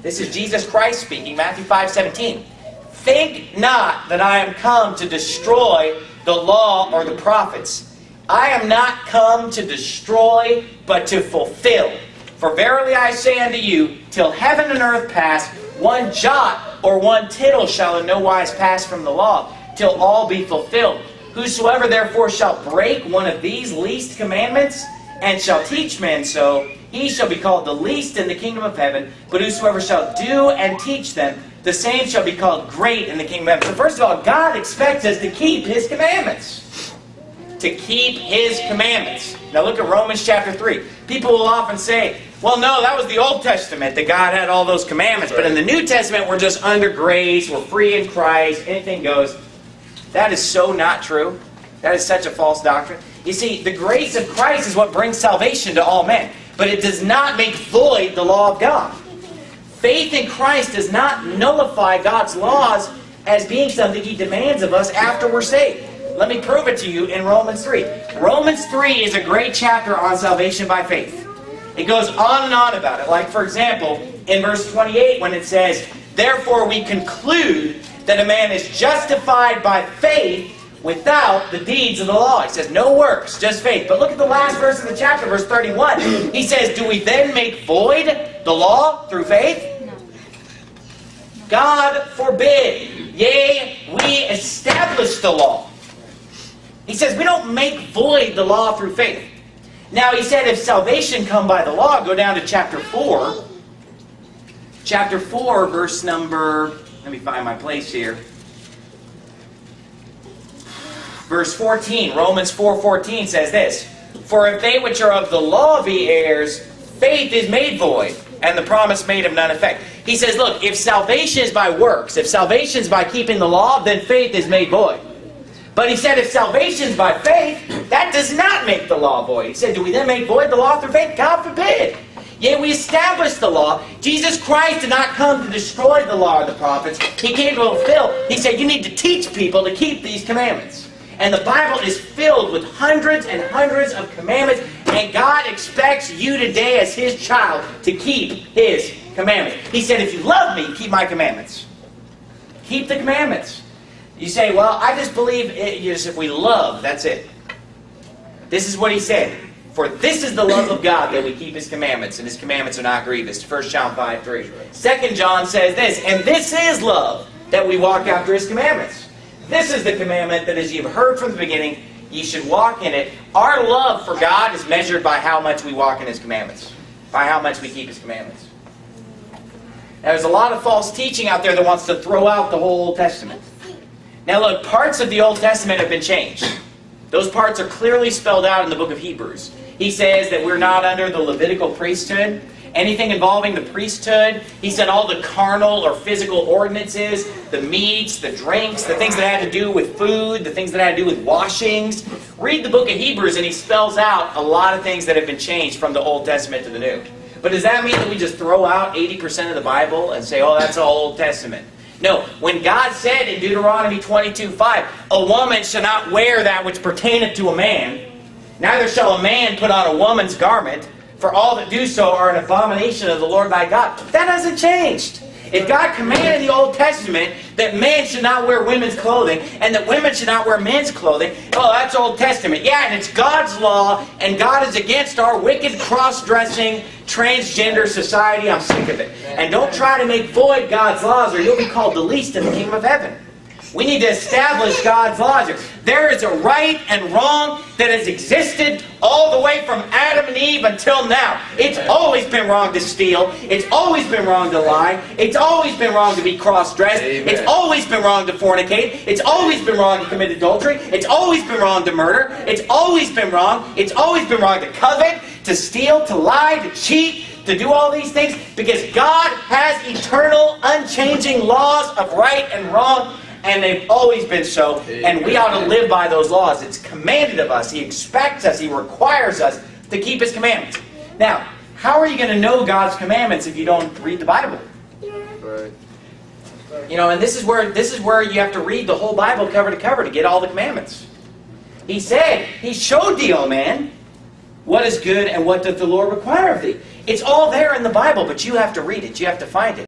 This is Jesus Christ speaking, Matthew 5:17. Think not that I am come to destroy the law or the prophets. I am not come to destroy, but to fulfill. For verily I say unto you, till heaven and earth pass, one jot or one tittle shall in no wise pass from the law, till all be fulfilled. Whosoever therefore shall break one of these least commandments, and shall teach men so, he shall be called the least in the kingdom of heaven. But whosoever shall do and teach them, the same shall be called great in the kingdom of heaven. So first of all, God expects us to keep His commandments. To keep His commandments. Now look at Romans chapter 3. People will often say, well, no, that was the Old Testament, that God had all those commandments. But in the New Testament, we're just under grace, we're free in Christ, anything goes. That is so not true. That is such a false doctrine. You see, the grace of Christ is what brings salvation to all men. But it does not make void the law of God. Faith in Christ does not nullify God's laws as being something He demands of us after we're saved. Let me prove it to you in Romans 3. Romans 3 is a great chapter on salvation by faith. It goes on and on about it. Like, for example, in verse 28 when it says, therefore we conclude that a man is justified by faith without the deeds of the law. He says, no works, just faith. But look at the last verse of the chapter, verse 31. He says, do we then make void the law through faith? God forbid. Yea, we establish the law. He says we don't make void the law through faith. Now he said if salvation come by the law, go down to chapter 4. Chapter 4, verse number, let me find my place here. Verse 14, Romans 4:14 says this, for if they which are of the law be heirs, faith is made void, and the promise made of none effect. He says, look, if salvation is by works, if salvation is by keeping the law, then faith is made void. But he said if salvation is by faith, that does not make the law void. He said, do we then make void the law through faith? God forbid. Yea, we establish the law. Jesus Christ did not come to destroy the law or the prophets. He came to fulfill. He said you need to teach people to keep these commandments. And the Bible is filled with hundreds and hundreds of commandments. And God expects you today as His child to keep His commandments. He said, if you love me, keep my commandments. Keep the commandments. You say, well, I just believe if we love, that's it. This is what He said. For this is the love of God, that we keep His commandments, and His commandments are not grievous. 1 John 5:3. 2 John says this, and this is love, that we walk after His commandments. This is the commandment that as you've heard from the beginning, ye should walk in it. Our love for God is measured by how much we walk in His commandments. By how much we keep His commandments. Now, there's a lot of false teaching out there that wants to throw out the whole Old Testament. Now look, parts of the Old Testament have been changed. Those parts are clearly spelled out in the book of Hebrews. He says that we're not under the Levitical priesthood. Anything involving the priesthood, he said all the carnal or physical ordinances, the meats, the drinks, the things that had to do with food, the things that had to do with washings. Read the book of Hebrews and he spells out a lot of things that have been changed from the Old Testament to the New. But does that mean that we just throw out 80% of the Bible and say, oh, that's all Old Testament? No, when God said in Deuteronomy 22:5, a woman shall not wear that which pertaineth to a man, neither shall a man put on a woman's garment, for all that do so are an abomination of the Lord thy God. That hasn't changed. If God commanded in the Old Testament that men should not wear women's clothing and that women should not wear men's clothing, oh, that's Old Testament. Yeah, and it's God's law, and God is against our wicked cross-dressing transgender society. I'm sick of it. And don't try to make void God's laws or you'll be called the least in the kingdom of heaven. We need to establish God's laws. There is a right and wrong that has existed all the way from Adam and Eve until now. It's always been wrong to steal. It's always been wrong to lie. It's always been wrong to be cross-dressed. It's always been wrong to fornicate. It's always been wrong to commit adultery. It's always been wrong to murder. It's always been wrong. It's always been wrong to covet, to steal, to lie, to cheat, to do all these things. Because God has eternal, unchanging laws of right and wrong. And they've always been so, and we ought to live by those laws. It's commanded of us. He expects us. He requires us to keep His commandments. Now, how are you going to know God's commandments if you don't read the Bible? Right. You know, and this is where you have to read the whole Bible cover to cover to get all the commandments. He said, He showed thee, O man, what is good and what doth the Lord require of thee. It's all there in the Bible, but you have to read it. You have to find it.